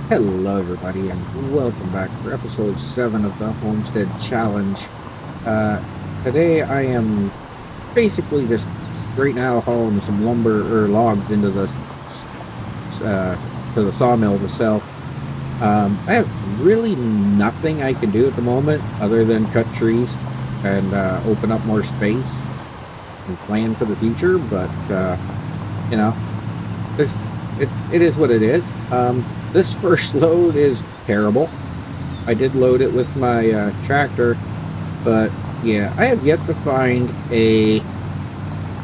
Hello, everybody, and welcome back for episode 7 of the Homestead Challenge. Uh, Today I am basically just right now hauling some lumber or logs into uh, to the sawmill to sell. I have really nothing I can do at the moment other than cut trees and open up more space and plan for the future. But you know, this it is what it is. This first load is terrible. I did load it with my tractor, but yeah, I have yet to find a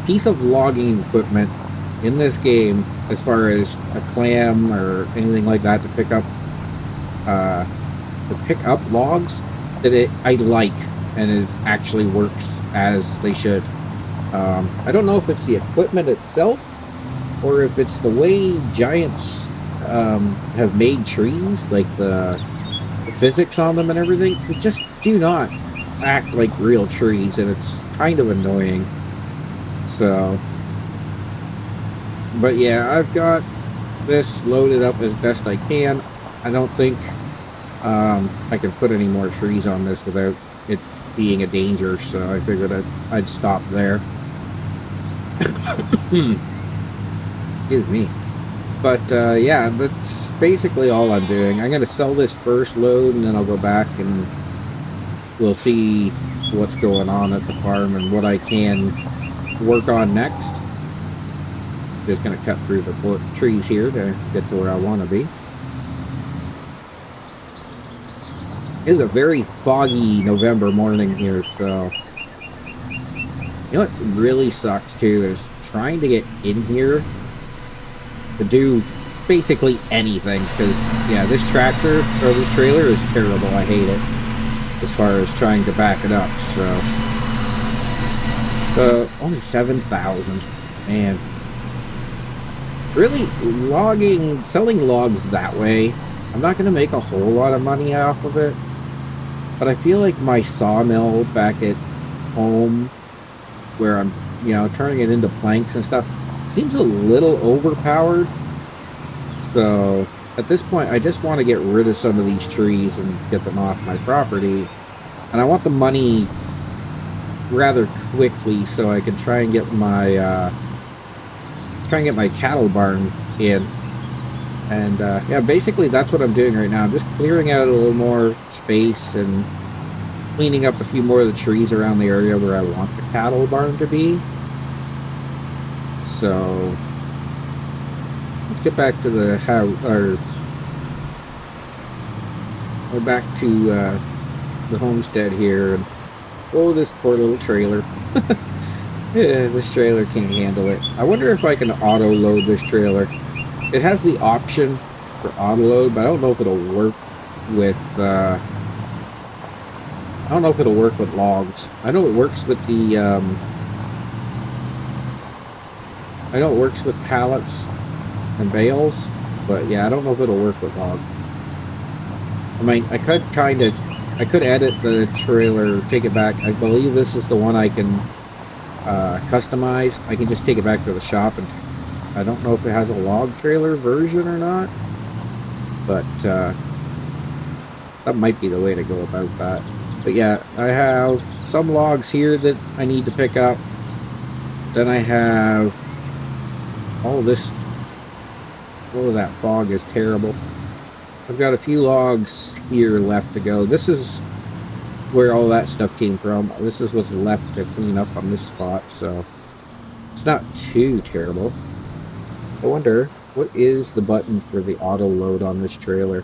piece of logging equipment in this game as far as a clam or anything like that uh, to pick up logs that I like and it actually works as they should. I don't know if it's the equipment itself or if it's the way giants have made trees, like the physics on them and everything. They just do not act like real trees, and it's kind of annoying. So, but yeah, I've got this loaded up as best I can. I don't think I can put any more trees on this without it being a danger, so I figured I'd stop there. Excuse me. But yeah, that's basically all I'm doing. I'm going to sell this first load, and then I'll go back and we'll see what's going on at the farm and what I can work on next. Just going to cut through the trees here to get to where I want to be. It's a very foggy November morning here, so you know what really sucks too is trying to get in here to do basically anything, because yeah, this tractor or this trailer is terrible. I hate it as far as trying to back it up. So only 7,000, man. Really, selling logs that way, I'm not going to make a whole lot of money off of it, but I feel like my sawmill back at home, where I'm, turning it into planks and stuff, seems a little overpowered. So at this point, I just want to get rid of some of these trees and get them off my property, and I want the money rather quickly so I can try and get my cattle barn in. And yeah, basically that's what I'm doing right now. I'm just clearing out a little more space and cleaning up a few more of the trees around the area where I want the cattle barn to be. So let's get back to the house, or we're back to the homestead here. And oh, this poor little trailer. Yeah, this trailer can't handle it. I wonder if I can auto load this trailer. It has the option for auto load, but I don't know if it'll work with I don't know if it'll work with logs. I know it works with the I know it works with pallets and bales, but yeah, I don't know if it'll work with logs. I mean, I could edit the trailer, take it back. I believe this is the one I can customize. I can just take it back to the shop, and I don't know if it has a log trailer version or not, but that might be the way to go about that. But yeah, I have some logs here that I need to pick up. Then I have all this. Oh, that fog is terrible. I've got a few logs here left to go. This is where all that stuff came from. This is what's left to clean up on this spot, so it's not too terrible. I wonder, what is the button for the auto load on this trailer?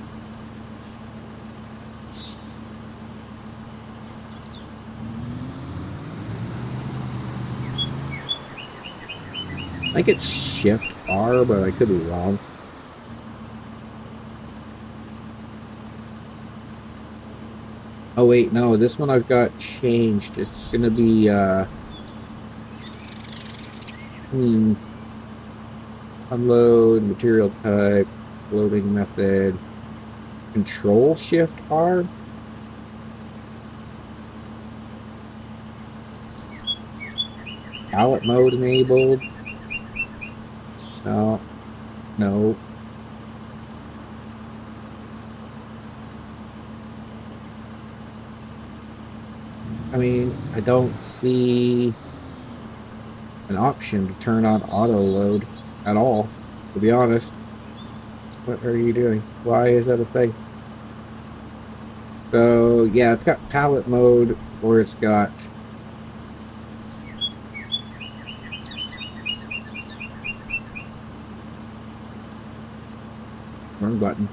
I think it's Shift R, but I could be wrong. Oh wait, no, this one I've got changed. It's gonna be unload, material type, loading method, Control Shift R. Pallet mode enabled. No, no. I mean, I don't see an option to turn on auto load at all, to be honest. What are you doing? Why is that a thing? So, yeah, it's got pallet mode, or it's got wrong button.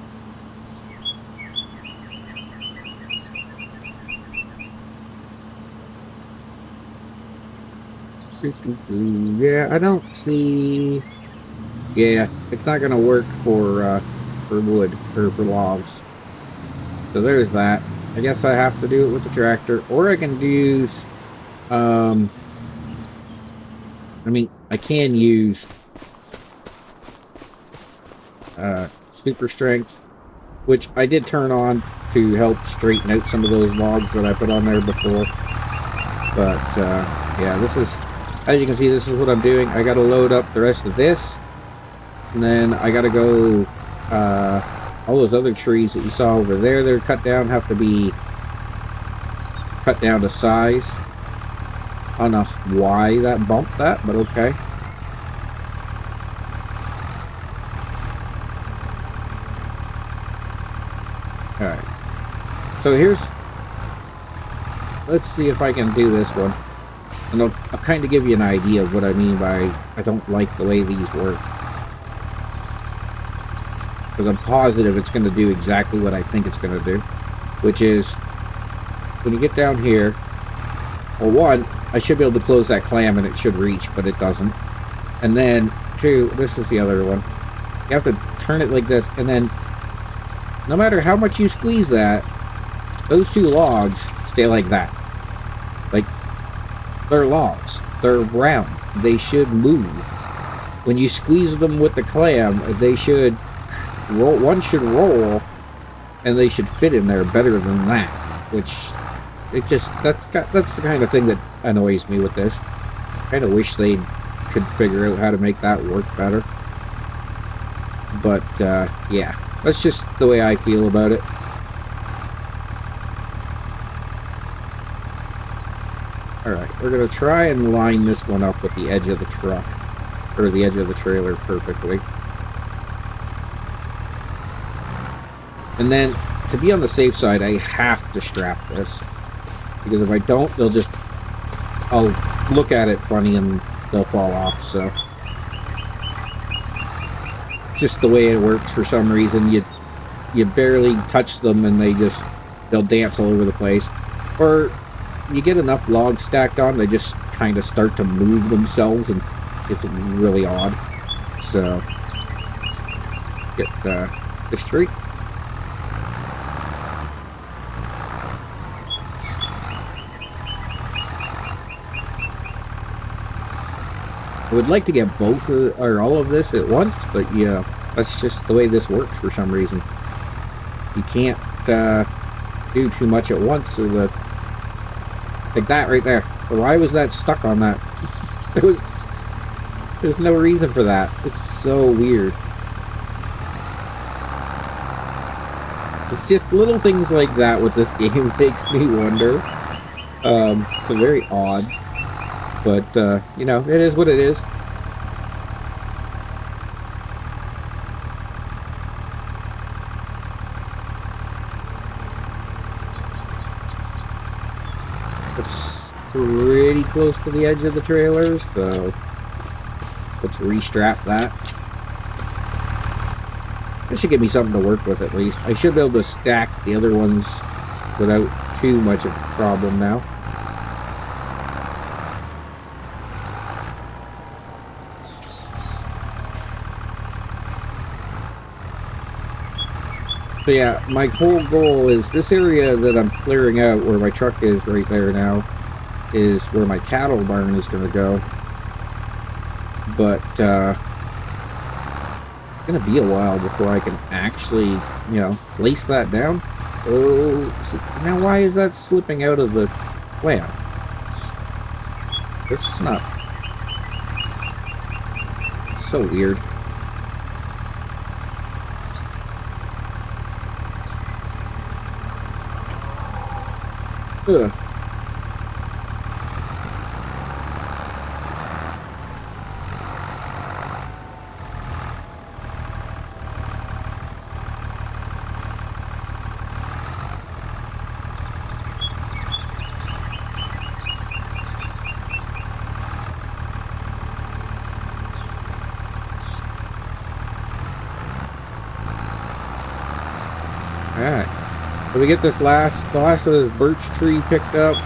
Yeah, I don't see. Yeah, it's not gonna work for wood or for logs. So there's that. I guess I have to do it with the tractor, or I can use. Um, I mean, I can use super strength, which I did turn on to help straighten out some of those logs that I put on there before. But yeah, this is, as you can see, this is what I'm doing. I got to load up the rest of this, and then I got to go. All those other trees that you saw over there that are cut down have to be cut down to size. I don't know why that bumped that, but okay. Alright. So here's... Let's see if I can do this one. And I'll kind of give you an idea of what I mean by I don't like the way these work. Because I'm positive it's going to do exactly what I think it's going to do. Which is, when you get down here, well, one, I should be able to close that clam and it should reach, but it doesn't. And then, two, this is the other one. You have to turn it like this, and then no matter how much you squeeze that, those two logs stay like that. Like, they're logs. They're round. They should move. When you squeeze them with the clam, they should roll. One should roll, and they should fit in there better than that. Which, it just, that's the kind of thing that annoys me with this. I kind of wish they could figure out how to make that work better. But, yeah. That's just the way I feel about it. Alright, we're going to try and line this one up with the edge of the truck. Or the edge of the trailer perfectly. And then, to be on the safe side, I have to strap this. Because if I don't, they'll just... I'll look at it funny and they'll fall off, so... Just the way it works for some reason. You barely touch them and they'll dance all over the place. Or you get enough logs stacked on, they just kind of start to move themselves and it's really odd. So get this tree. I would like to get both or all of this at once, but yeah, that's just the way this works for some reason. You can't do too much at once, or like that right there. Why was that stuck on that? There's no reason for that. It's so weird. It's just little things like that with this game makes me wonder. It's very odd. But, you know, it is what it is. It's pretty close to the edge of the trailers, so let's restrap that. This should give me something to work with at least. I should be able to stack the other ones without too much of a problem now. So yeah, my whole goal is this area that I'm clearing out where my truck is right there now is where my cattle barn is going to go. But it's going to be a while before I can actually, you know, lace that down. Oh, now why is that slipping out of the clam? This is not... It's so weird. Ugh. Alright. So we get the last of this birch tree picked up.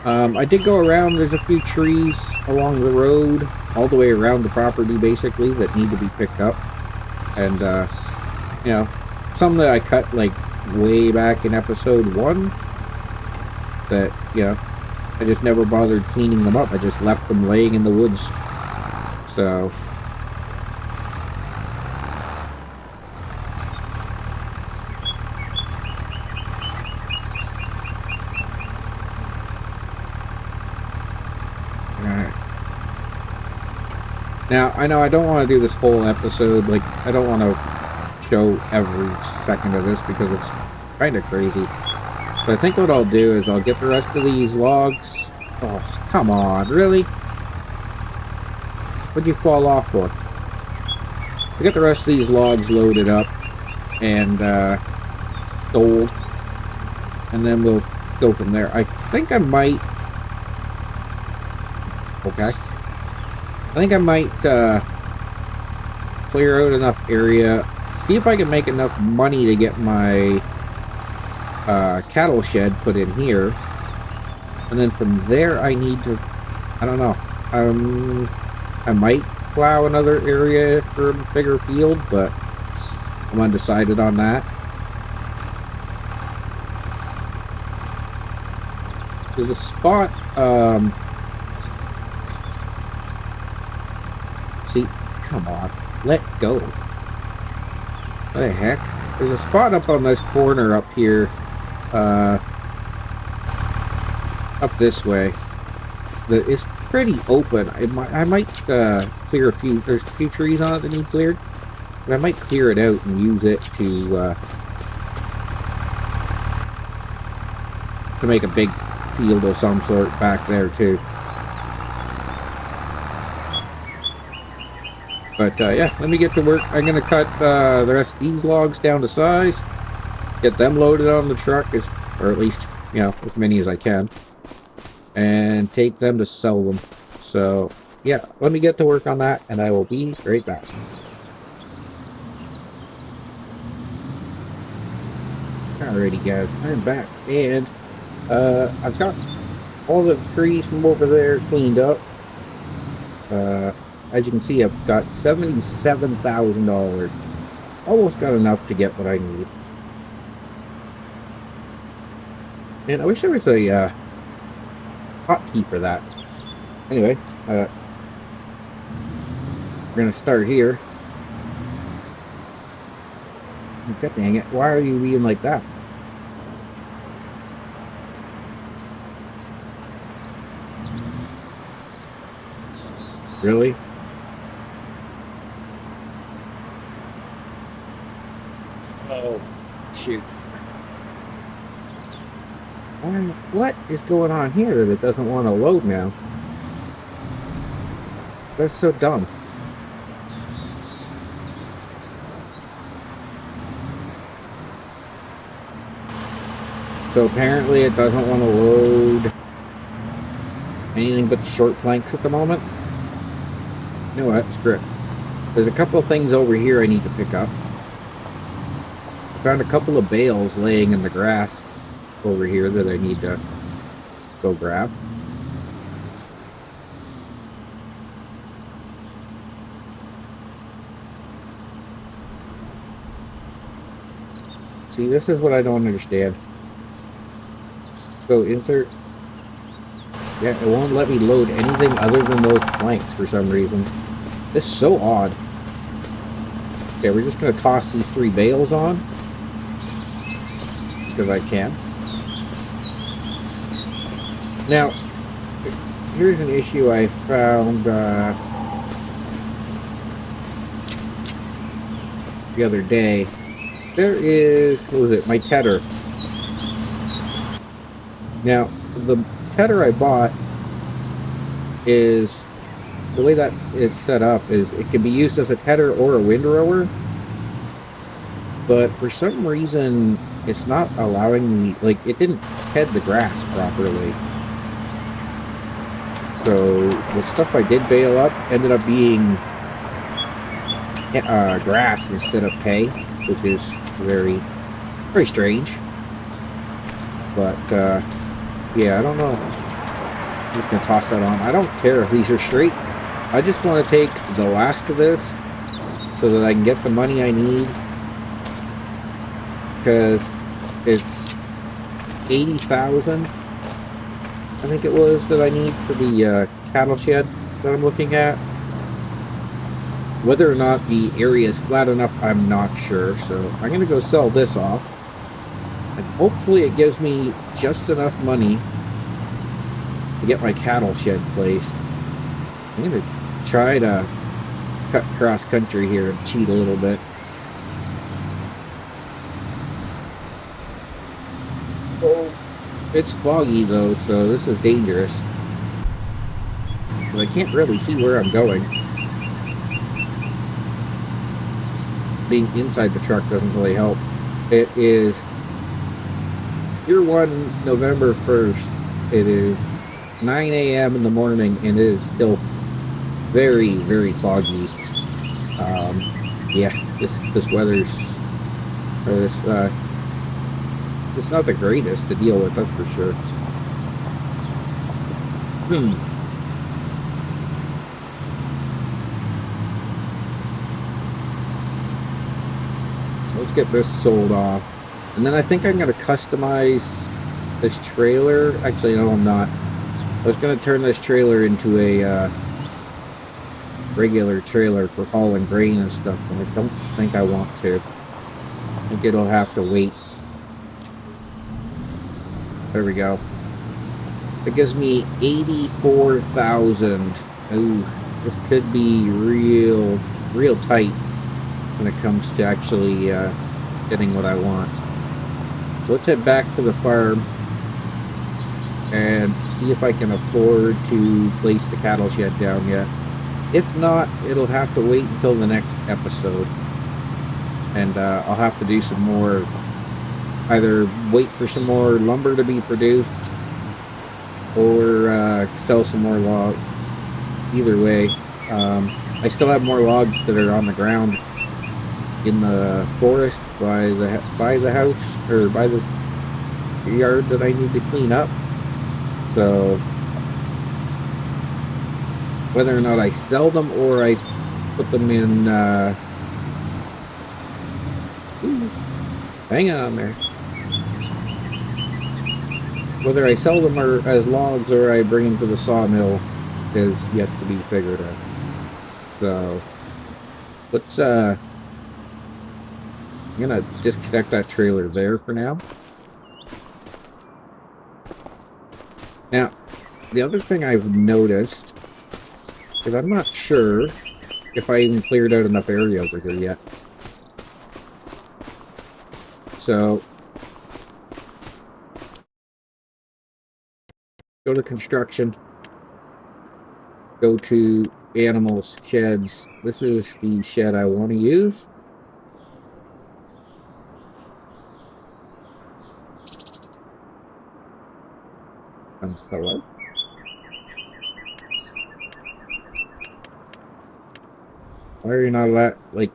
I did go around. There's a few trees along the road, all the way around the property, basically, that need to be picked up. And, you know, some that I cut, like, way back in episode 1. That, you know, I just never bothered cleaning them up. I just left them laying in the woods. So... Now, I know I don't want to do this whole episode, like, I don't want to show every second of this because it's kind of crazy. But I think what I'll do is I'll get the rest of these logs. Oh, come on, really? What'd you fall off for? I'll get the rest of these logs loaded up and sold. And then we'll go from there. I think I might... Okay. I think I might clear out enough area, see if I can make enough money to get my cattle shed put in here, and then from there I need to, I don't know, I might plow another area for a bigger field, but I'm undecided on that. There's a spot, see, come on, let go. What the heck? There's a spot up on this corner up here, up this way, that is pretty open. I might clear a few, there's a few trees on it that need cleared, but I might clear it out and use it to make a big field of some sort back there too. But yeah, let me get to work. I'm gonna cut the rest of these logs down to size, get them loaded on the truck, or at least, you know, as many as I can, and take them to sell them. So yeah, let me get to work on that, and I will be right back. Alrighty guys, I'm back, and I've got all the trees from over there cleaned up. As you can see, I've got $77,000. Almost got enough to get what I need. And I wish there was a hotkey for that. Anyway, we're gonna start here. God dang it, why are you being like that? Really? Oh, shoot. What is going on here that it doesn't want to load now? That's so dumb. So apparently it doesn't want to load anything but the short planks at the moment. You know what? Screw it. There's a couple of things over here I need to pick up. I found a couple of bales laying in the grass over here that I need to go grab. See, this is what I don't understand. Go insert. Yeah, it won't let me load anything other than those planks for some reason. This is so odd. Okay, we're just going to toss these 3 bales on. Because I can. Now, here's an issue I found the other day. There is, what was it, my tedder. Now, the tedder I bought is, the way that it's set up is it can be used as a tedder or a windrower, but for some reason it's not allowing me, like, it didn't head the grass properly. So the stuff I did bale up ended up being grass instead of hay, which is very Very strange. But, yeah, I don't know. I'm just going to toss that on. I don't care if these are straight. I just want to take the last of this so that I can get the money I need. Because it's 80,000, I think it was, that I need for the cattle shed that I'm looking at. Whether or not the area is flat enough, I'm not sure. So I'm going to go sell this off. And hopefully it gives me just enough money to get my cattle shed placed. I'm going to try to cut cross country here and cheat a little bit. Oh, it's foggy though, so this is dangerous. But I can't really see where I'm going. Being inside the truck doesn't really help. It is year 1, November 1st. It is 9 a.m. in the morning, and it is still very, very foggy. Yeah, this weather's, or this, it's not the greatest to deal with, that's for sure. So let's get this sold off. And then I think I'm going to customize this trailer. Actually, no, I'm not. I was going to turn this trailer into a regular trailer for hauling grain and stuff, but I don't think I want to. I think it'll have to wait. There we go. It gives me 84,000. Ooh, this could be real tight when it comes to actually getting what I want. So let's head back to the farm and see if I can afford to place the cattle shed down yet. If not, it'll have to wait until the next episode. And I'll have to do some more, either wait for some more lumber to be produced or sell some more logs. Either way, I still have more logs that are on the ground in the forest by the house, or by the yard, that I need to clean up. So whether or not I sell them or I put them in, hang on there. Whether I sell them as logs or I bring them to the sawmill is yet to be figured out. So let's I'm gonna disconnect that trailer there for now. Now, the other thing I've noticed is I'm not sure if I even cleared out enough area over here yet. So go to construction, go to animals, sheds. This is the shed I want to use. Hello? Why are you not like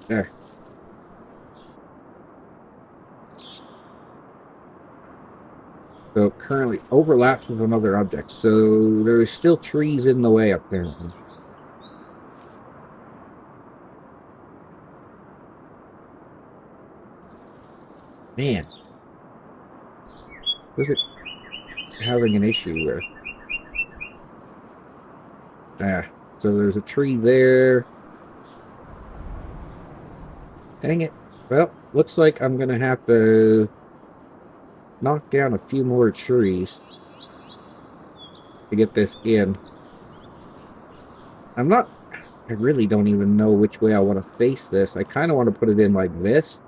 there? So currently overlaps with another object. So there's still trees in the way apparently. Man, what's it having an issue with? So there's a tree there. Dang it. Well, looks like I'm gonna have to knock down a few more trees to get this in. I really don't even know which way I want to face this. I kind of want to put it in like this,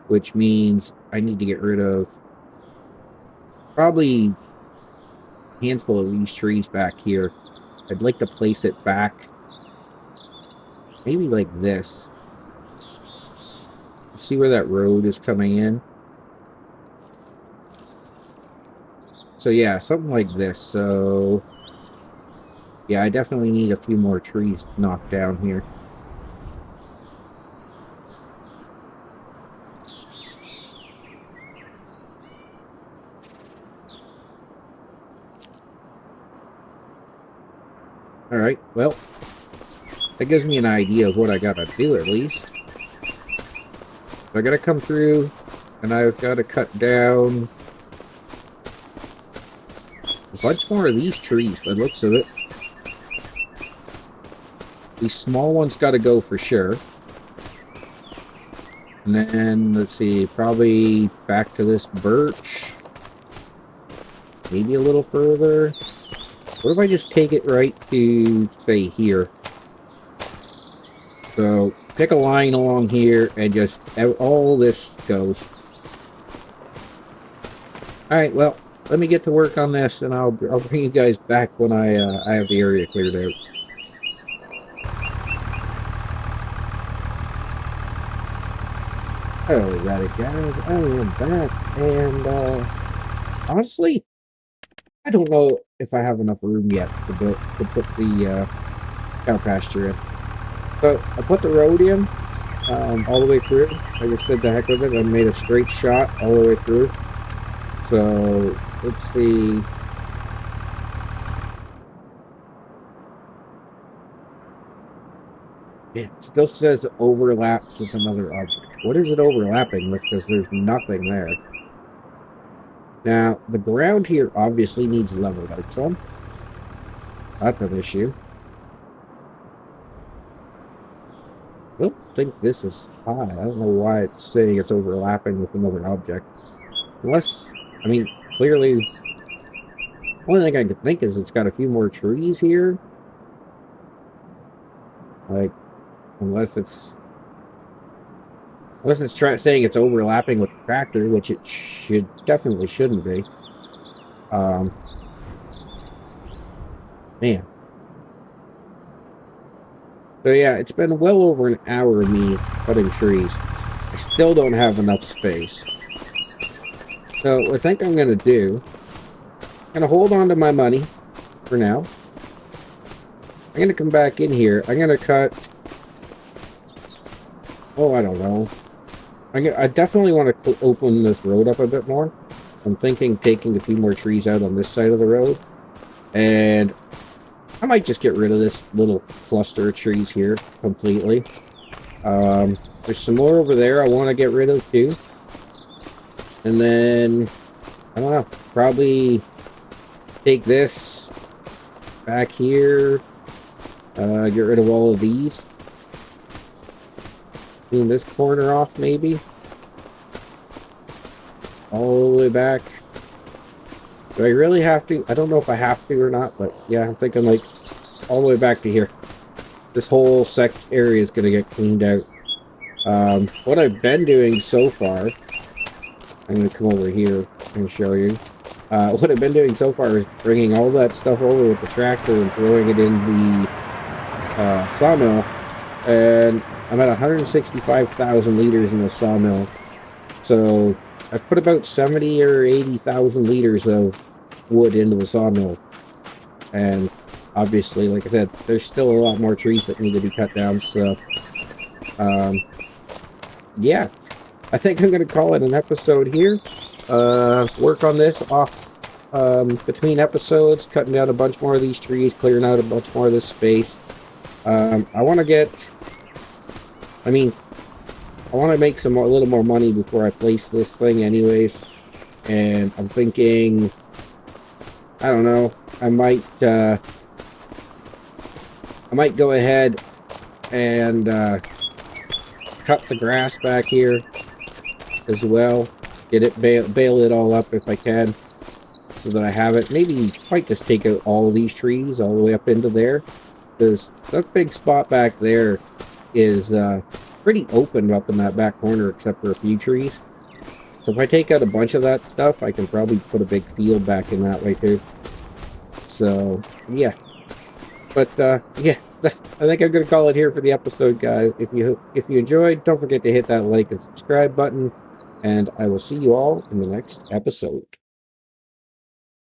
which means I need to get rid of probably a handful of these trees back here. I'd like to place it back maybe like this. See where that road is coming in? So yeah, something like this. So yeah, I definitely need a few more trees knocked down here. Alright, well, that gives me an idea of what I gotta do at least. So I gotta come through, and I've gotta cut down a bunch more of these trees by the looks of it. These small ones gotta go for sure. And then, let's see, probably back to this birch. Maybe a little further. What if I just take it right to, say, here? So, pick a line along here and just all this goes. Alright, well, let me get to work on this and I'll bring you guys back when I have the area cleared out. Alright guys, I am back, and honestly, I don't know if I have enough room yet to put the cow pasture in. So I put the road in all the way through. I just did the heck with it. I made a straight shot all the way through. So let's see. It still says overlaps with another object. What is it overlapping with? Because there's nothing there. Now, the ground here obviously needs leveled out some. That's an issue. I don't think this is high. I don't know why it's saying it's overlapping with another object. Unless, I mean, clearly, the only thing I could think is it's got a few more trees here. Like, unless it's saying it's overlapping with the tractor, which it definitely shouldn't be. Man. So yeah, it's been well over an hour of me cutting trees. I still don't have enough space. So what I think I'm going to do, I'm going to hold on to my money for now. I'm going to come back in here. I'm going to cut, oh, I don't know. I definitely want to open this road up a bit more. I'm thinking taking a few more trees out on this side of the road. And I might just get rid of this little cluster of trees here completely. There's some more over there I want to get rid of too. And then, I don't know, probably take this back here. Get rid of all of these. Clean this corner off maybe. All the way back. Do I really have to? I don't know if I have to or not, but yeah, I'm thinking like all the way back to here. This whole area is going to get cleaned out. What I've been doing so far, I'm going to come over here and show you. What I've been doing so far is bringing all that stuff over with the tractor and throwing it in the sawmill. And I'm at 165,000 liters in the sawmill. So I've put about 70 or 80,000 liters of wood into the sawmill. And obviously, like I said, there's still a lot more trees that need to be cut down. So, yeah. I think I'm going to call it an episode here. Work on this off between episodes, cutting down a bunch more of these trees, clearing out a bunch more of this space. I want to get... I want to make a little more money before I place this thing anyways. And I'm thinking... I don't know. I might go ahead and cut the grass back here as well. Get it, bale it all up if I can, so that I have it. Maybe might just take out all of these trees all the way up into there, because that big spot back there is pretty open up in that back corner, except for a few trees. So if I take out a bunch of that stuff, I can probably put a big field back in that way too. So yeah, but yeah, I think I'm gonna call it here for the episode, guys. If you enjoyed, don't forget to hit that like and subscribe button, and I will see you all in the next episode.